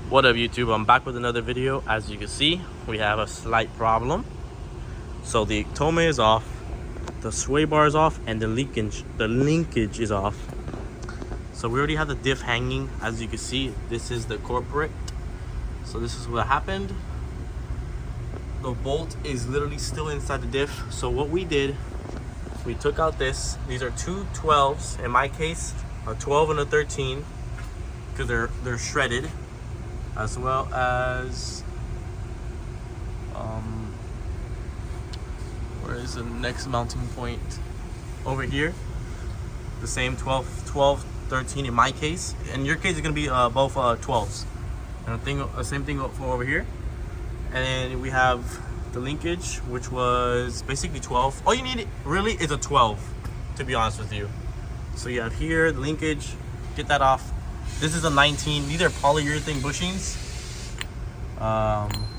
What up, YouTube? I'm back with another video. As you can see, we have a slight problem. So the tome is off, the sway bar is off, and the linkage is off. So we already have the diff hanging. As you can see, this is the corporate. So this is what happened. The bolt is literally still inside the diff. So what we did, we took out this. These are two 12s. In my case, a 12 and a 13, because they're shredded, as well as where is the next mounting point? Over here. The same 12, 13 in my case. In your case, it's gonna be both 12s. And the same thing for over here. And then we have the linkage, which was basically 12. All you need really is a 12, to be honest with you. So you have here the linkage, get that off. This is a 19. These are polyurethane bushings.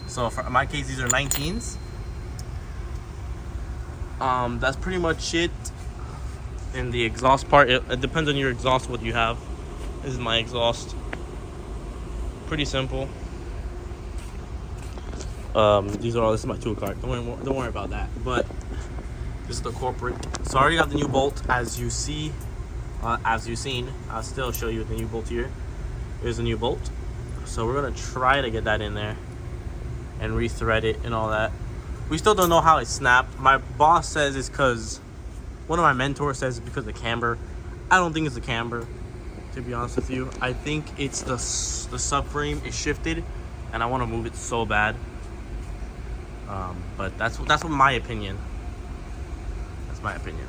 So for my case, these are 19s. That's pretty much it. In the exhaust part, it depends on your exhaust what you have. This is my exhaust. Pretty simple. This is my tool cart. Don't worry about that. But this is the corporate. So I already got the new bolt, as you see. As you've seen, I'll still show you the new bolt here. Here's the new bolt. So we're gonna try to get that in there and rethread it and all that. We still don't know how it snapped. My boss says it's because, one of my mentors says it's because of the camber. I don't think it's the camber, to be honest with you. I think it's the subframe is shifted, and I want to move it so bad. But that's what my opinion. That's my opinion.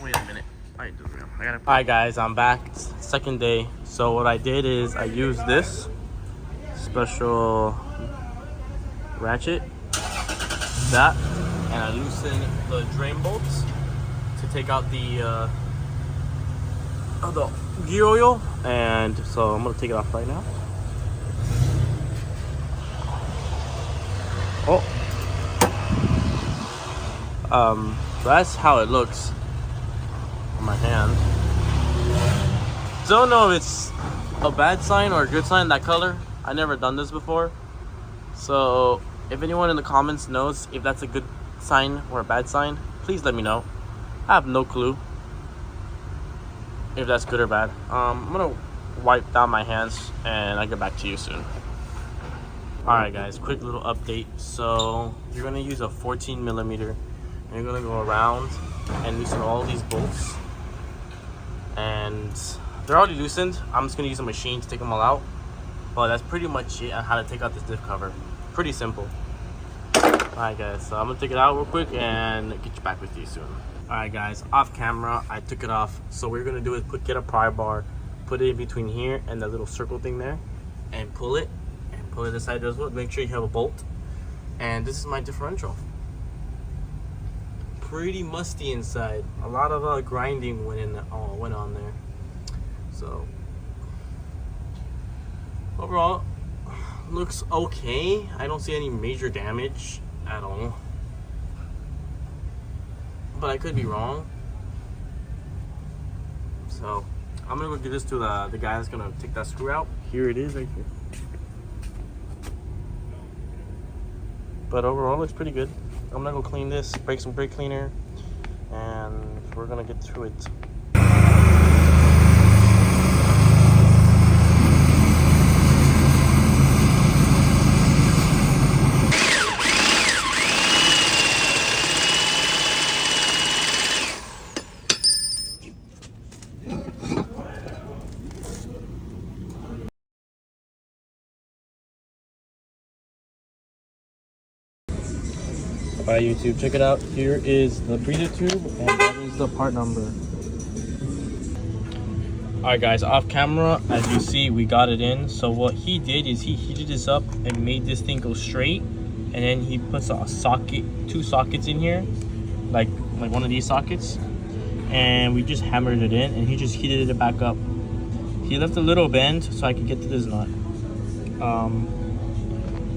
Wait a minute. Alright guys, I'm back. Second day. So what I did is I used this special ratchet, that, and I loosened the drain bolts to take out the gear oil. And so I'm gonna take it off right now. That's how it looks on my hand. Don't know if it's a bad sign or a good sign, that color. I never done this before, so if anyone in the comments knows if that's a good sign or a bad sign, please let me know. I have no clue if that's good or bad. I'm gonna wipe down my hands and I'll get back to you soon. Alright guys, quick little update. So you're gonna use a 14mm, and you're gonna go around and loosen all these bolts. And they're already loosened. I'm just gonna use a machine to take them all out. But that's pretty much it on how to take out this diff cover. Pretty simple. Alright guys, so I'm gonna take it out real quick and get you back with you soon. Alright guys, off camera, I took it off. So what we're gonna do is get a pry bar, put it in between here and that little circle thing there, and pull it aside as well. Make sure you have a bolt. And this is my differential. Pretty musty inside. A lot of grinding went on there. So overall, looks okay. I don't see any major damage at all, but I could be wrong. So I'm gonna go give this to the guy that's gonna take that screw out. Here it is right here. But overall, looks pretty good. I'm gonna go clean this, break some brake cleaner, and we're gonna get through it. Alright YouTube, check it out. Here is the breather tube, and that is the part number. Alright guys, off camera, as you see, we got it in. So what he did is he heated this up and made this thing go straight, and then he puts a socket, 2 sockets in here, like one of these sockets, and we just hammered it in, and he just heated it back up. He left a little bend so I could get to this nut.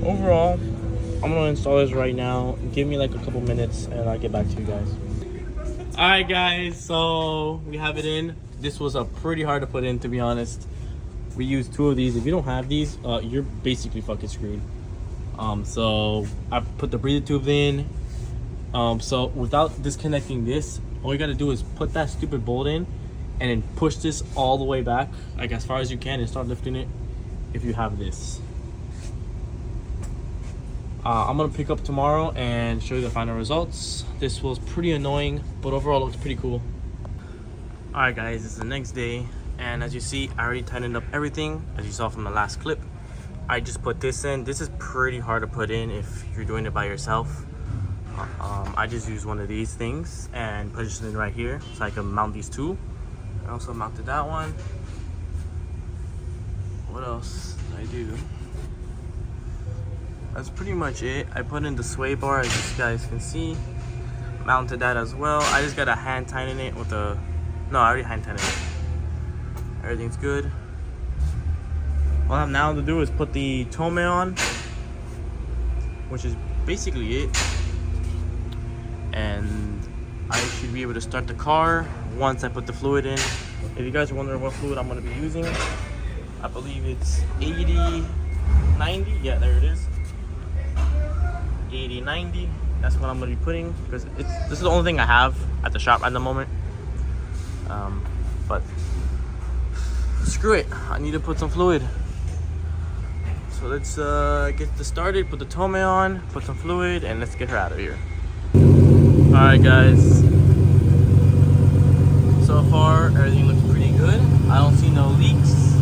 Overall, I'm gonna install this right now. Give me like a couple minutes and I'll get back to you guys. Alright guys, so we have it in. This was pretty hard to put in, to be honest. We used 2 of these. If you don't have these, you're basically fucking screwed. So I put the breather tube in. So without disconnecting this, all you gotta do is put that stupid bolt in and then push this all the way back, like as far as you can, and start lifting it if you have this. I'm gonna pick up tomorrow and show you the final results. This was pretty annoying, but overall it looks pretty cool. Alright guys, it's the next day, and as you see, I already tightened up everything, as you saw from the last clip. I just put this in. This is pretty hard to put in if you're doing it by yourself. I just used one of these things and put it in right here so I can mount these 2. I also mounted that one. What else did I do? That's pretty much it. I put in the sway bar, as you guys can see. Mounted that as well. I just gotta hand tighten it with a... No, I already hand tightened it. Everything's good. All I have now to do is put the tome on, which is basically it. And I should be able to start the car once I put the fluid in. If you guys are wondering what fluid I'm gonna be using, I believe it's 80, 90. Yeah, there it is. 80, 90. That's what I'm gonna be putting, because this is the only thing I have at the shop at the moment. But screw it, I need to put some fluid. So let's get this started. Put the tome on, put some fluid, and let's get her out of here. Alright guys, so far everything looks pretty good. I don't see no leaks.